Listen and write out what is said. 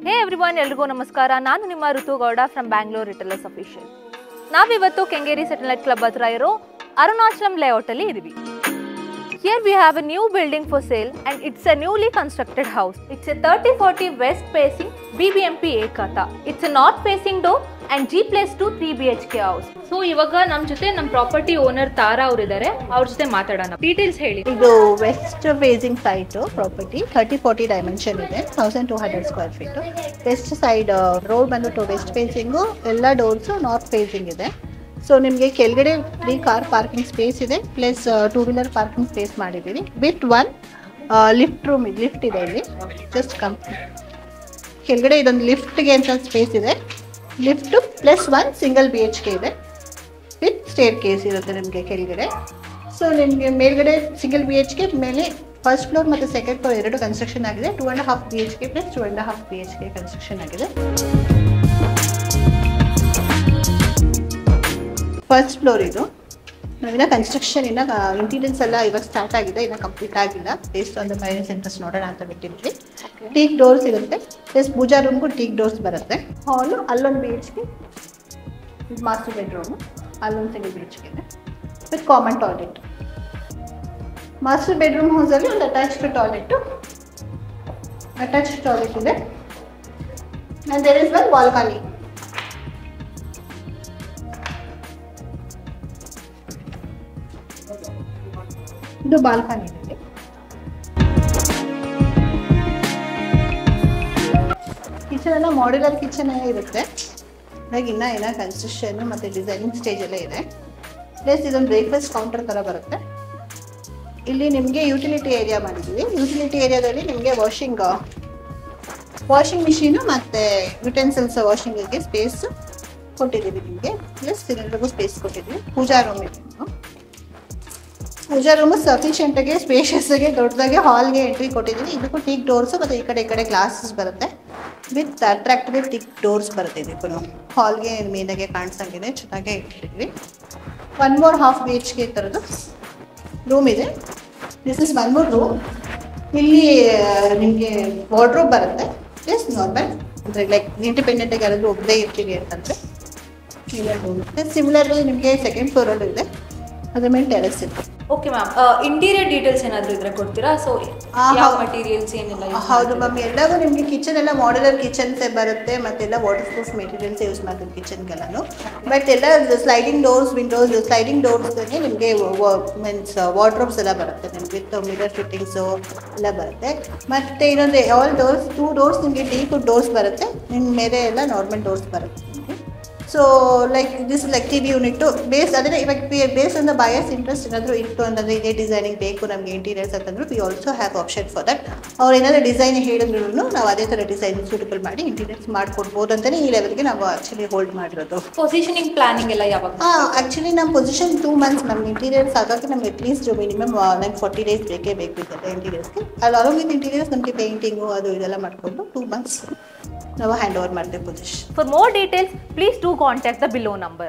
ಹೇ everyone, ಎಲ್ರಿಗೂ ನಮಸ್ಕಾರ. ನಾನು ನಿಮ್ಮ ಋತು Gowda from Bangalore retailers official. ನಾವಿವತ್ತು ಕೆಂಗೇರಿ ಸೆಟಲೈಟ್ ಕ್ಲಬ್ ಹತ್ರ ಇರೋ ಅರುಣಾಚಲಂ ಲೇಔಟ್ ಅಲ್ಲಿ ಇದೀವಿ. Here we have a new building for sale and it's a newly constructed house. It's a 30-40 west facing BBMP Ekata. It's a north facing door and G+2 3 BHK house. So ಇವಾಗ ನಮ್ಮ ಜೊತೆ ನಮ್ಮ property owner ತಾರಾ ಅವರು ಇದ್ದಾರೆ. ಅವ್ರ ಜೊತೆ ಮಾತಾಡೋಣ. Details ಹೇಳಿ. ಇದು west facing site property 30-40 dimension ಇದೆ, 1200 square feet. West side road ಬಂದು ವೆಸ್ಟ್ ಫೇಸಿಂಗು, ಎಲ್ಲ ಡೋರ್ಸ್ ನಾರ್ತ್ ಫೇಸಿಂಗ್ ಇದೆ. ಸೊ ನಿಮಗೆ ಕೆಳಗಡೆ 3 ಕಾರ್ ಪಾರ್ಕಿಂಗ್ ಸ್ಪೇಸ್ ಇದೆ, ಪ್ಲಸ್ 2 ವೀಲರ್ ಪಾರ್ಕಿಂಗ್ ಸ್ಪೇಸ್ ಮಾಡಿದ್ದೀವಿ ವಿತ್ 1 ಲಿಫ್ಟ್ ಇದೆ. ಇಲ್ಲಿ ಜಸ್ಟ್ ಕೆಳಗಡೆ ಇದೊಂದು ಲಿಫ್ಟ್ಗೆ ಅಂತ ಸ್ಪೇಸ್ ಇದೆ. ಲಿಫ್ಟ್ ಪ್ಲಸ್ 1 ಸಿಂಗಲ್ BHK ಇದೆ ವಿತ್ ಸ್ಟೇರ್ ಕೇಸ್ ಇರುತ್ತೆ ನಿಮಗೆ ಕೆಳಗಡೆ. ಸೊ ನಿಮಗೆ ಮೇಲ್ಗಡೆ ಸಿಂಗಲ್ BHK ಮೇಲೆ ಫಸ್ಟ್ ಫ್ಲೋರ್ ಮತ್ತು ಸೆಕೆಂಡ್ ಫ್ಲೋರ್ ಎರಡು ಕನ್ಸ್ಟ್ರಕ್ಷನ್ ಆಗಿದೆ. 2.5 BHK ಪ್ಲಸ್ 2.5 BHK ಕನ್ಸ್ಟ್ರಕ್ಷನ್ ಆಗಿದೆ. ಫಸ್ಟ್ ಫ್ಲೋರ್ ಇದು. ನಾವಿನ್ನ ಕನ್ಸ್ಟ್ರಕ್ಷನ್ ಇಂಟೀರಿಯರ್ಸ್ ಎಲ್ಲ ಇವಾಗ ಸ್ಟಾರ್ಟ್ ಆಗಿದೆ, ಇನ್ನು ಕಂಪ್ಲೀಟ್ ಆಗಿಲ್ಲ. Based on the minus interest ನೋಡೋಣ ಅಂತ ಬಿಟ್ಟಿದ್ವಿ. ಟೀಕ್ ಡೋರ್ಸ್ ಇರುತ್ತೆ, ಪ್ಲಸ್ ಪೂಜಾ ರೂಮ್ಗೂ ಟೀಕ್ ಡೋರ್ಸ್ ಬರುತ್ತೆ. ಹಾಲು ಅಲ್ಲೊಂದು BHK, ಮಾಸ್ಟರ್ ಬೆಡ್ರೂಮು, ಅಲ್ಲೊಂದು ಸಿಂಗಲ್ BHK ಇದೆ with common toilet. Master bedroom ಹೌಸಲ್ಲಿ ಒಂದು ಅಟ್ಯಾಚ್ಡ್ ಟಾಯ್ಲೆಟ್ ಇದೆ. And there is one balcony. ಇದು ಬಾಲ್ಕನಿ ಇದೆ. ಕಿಚನ್ ಎಲ್ಲ ಮಾಡ್ಯುಲರ್ ಕಿಚನ್ ಇರುತ್ತೆ. ಹಾಗೆ ಇನ್ನ ಕನ್ಸ್ಟ್ರಕ್ಷನ್ ಮತ್ತು ಡಿಸೈನಿಂಗ್ ಸ್ಟೇಜಲ್ಲೇ ಇದೆ. ಪ್ಲಸ್ ಇದೊಂದು ಬ್ರೇಕ್ಫಾಸ್ಟ್ ಕೌಂಟರ್ ಥರ ಬರುತ್ತೆ. ಇಲ್ಲಿ ನಿಮಗೆ ಯೂಟಿಲಿಟಿ ಏರಿಯಾ ಮಾಡಿದ್ದೀವಿ. ಯೂಟಿಲಿಟಿ ಏರಿಯಾದಲ್ಲಿ ನಿಮಗೆ ವಾಷಿಂಗ್ ಮಿಷಿನು ಮತ್ತು ಯುಟೆನ್ಸಿಲ್ಸ್ ವಾಷಿಂಗಿಗೆ ಸ್ಪೇಸ್ ಕೊಟ್ಟಿದ್ದೀವಿ ನಿಮಗೆ. ಪ್ಲಸ್ ಸಿಲಿಂಡರ್ಗೂ ಸ್ಪೇಸ್ ಕೊಟ್ಟಿದ್ದೀವಿ. ಪೂಜಾ ರೂಮ್ ಇದೆ. ಪೂಜಾ ರೂಮು ಸಫಿಷಿಯೆಂಟಾಗಿ ಸ್ಪೇಷಿಯಸ್ಸಾಗಿ ದೊಡ್ಡದಾಗಿ ಹಾಲ್ಗೆ ಎಂಟ್ರಿ ಕೊಟ್ಟಿದ್ದೀವಿ. ಇದಕ್ಕೂ ಟೀಕ್ ಡೋರ್ಸು ಮತ್ತು ಈ ಕಡೆ ಗ್ಲಾಸಸ್ ಬರುತ್ತೆ ವಿತ್ ಅಟ್ರಾಕ್ಟಿವ್ ಟೀಕ್ ಡೋರ್ಸ್ ಬರುತ್ತೆ. ಇದಕ್ಕೂ ಹಾಲ್ಗೆ ಮೇನಾಗೆ ಕಾಣಿಸಂಗಿದೆ, ಚೆನ್ನಾಗೇ ಇಟ್ಟಿದ್ದೀವಿ. 1 more half BHK ಥರದ್ದು ರೂಮ್ ಇದೆ. This is 1 more room. ಇಲ್ಲಿ ನಿಮಗೆ ವಾರ್ಡ್ರೋಬ್ ಬರುತ್ತೆ. ಪ್ಲಸ್ ನಾರ್ಮಲ್ ಅಂದರೆ ಲೈಕ್ ಇಂಡಿಪೆಂಡೆಂಟಾಗಿ ಯಾರಾದರೂ ಒಬ್ಬರೇ ಇರ್ತೀವಿ ಅಂತಂದರೆ ಇಲ್ಲ ರೂಮ್ ಇದೆ. ಸಿಮಿಲರ್ಲಿ ನಿಮಗೆ ಸೆಕೆಂಡ್ ಫ್ಲೋರಲ್ಲೂ ಇದೆ, ಅದ್ರ ಮೇಲೆ ಟೆರೆಸ್ ಇದೆ. ಓಕೆ ಮ್ಯಾಮ್, ಇಂಟೀರಿಯರ್ ಡೀಟೇಲ್ಸ್ ಏನಾದರೂ ಇದ್ರೆ ಕೊಡ್ತೀರಾ? ಸೊ ಯಾವ ಮಟೀರಿಯಲ್ಸ್ ಏನೆಲ್ಲ? ಹೌದು ಮ್ಯಾಮ್, ಎಲ್ಲವೂ ನಿಮಗೆ ಕಿಚನ್ ಎಲ್ಲ ಮಾಡ್ಯುಲರ್ ಕಿಚನ್ಸೇ ಬರುತ್ತೆ, ಮತ್ತೆಲ್ಲ ವಾಟರ್ ಪ್ರೂಫ್ ಮೆಟೀರಿಯಲ್ಸ್ ಯೂಸ್ ಮಾಡ್ತೀವಿ ಕಿಚನ್ಗೆಲ್ಲೂ. ಬಟ್ ಎಲ್ಲ ಸ್ಲೈಡಿಂಗ್ ಡೋರ್ಸ್, ವಿಂಡೋಸ್, ಸ್ಲೈಡಿಂಗ್ ಡೋರ್ಸ್ಗೆ ನಿಮಗೆ ಮೀನ್ಸ್ ವಾರ್ಡ್ರೋಬ್ಸ್ ಎಲ್ಲ ಬರುತ್ತೆ ನಿಮಗೆ ವಿತ್ ಮಿರರ್ ಫಿಟ್ಟಿಂಗ್ಸು ಎಲ್ಲ ಬರುತ್ತೆ. ಮತ್ತು ಇನ್ನೊಂದು ಆಲ್ ಡೋರ್ಸ್ 2 ಡೋರ್ಸ್ ನಿಮಗೆ ಡೀಪ್ ಡೋರ್ಸ್ ಬರುತ್ತೆ, ನಿಮ್ಮ ಮೇಲೆ ಎಲ್ಲ ನಾರ್ಮಲ್ ಡೋರ್ಸ್ ಬರುತ್ತೆ. So like this like TV unit ಅದೇ ಇವಾಗ base on the buyers interest ಏನಾದರೂ ಇತ್ತು ಅಂತಂದರೆ ಇದೇ ಡಿಸೈನಿಂಗ್ ಬೇಕು ನಮಗೆ ಇಂಟೀರಿಯರ್ಸ್ ಅಂತಂದ್ರೆ we also have option for that. ಅವ್ರು ಏನಾದರೂ ಡಿಸೈನ್ ಹೇಳಿದ್ರು ನಾವು ಅದೇ ಥರ ಡಿಸೈನ್ ಸೂಟಬಲ್ ಮಾಡಿ ಇಂಟೀರಿಯರ್ಸ್ ಮಾಡಿಕೊಡ್ಬೋದು ಅಂತಲೇ ಈ ಲೆವೆಲ್ಗೆ ನಾವು ಆ್ಯಕ್ಚುಲಿ ಹೋಲ್ಡ್ ಮಾಡಿರೋದು. ಪೊಸಿಷನಿಂಗ್ ಪ್ಲಾನಿಂಗ್ ಎಲ್ಲ ಯಾವಾಗ? ಆ್ಯಕ್ಚುಲಿ ನಮ್ಮ ಪೊಸಿಷನ್ 2 months. ನಮ್ಮ ಇಂಟೀರಿಯರ್ಸ್ ಆಗೋಕ್ಕೆ ನಮ್ಗೆ ಅಟ್ಲೀಸ್ಟ್ ಮಿನಿಮಮ್ like 40 days ಬೇಕೇ ಬೇಕು ಇಂಟೀರಿಯರ್ಸ್ಗೆ. ಅಲಾಂಗ್ ವಿತ್ ಇಂಟೀರಿಯರ್ಸ್ ನಮಗೆ ಪೇಂಟಿಂಗು ಅದು ಇದೆಲ್ಲ ಮಾಡಿಕೊಂಡು 2 months ನಾವು ಹ್ಯಾಂಡ್ ಓವರ್ ಮಾಡ್ತೇವೆ position. For more details, please do contact the below number.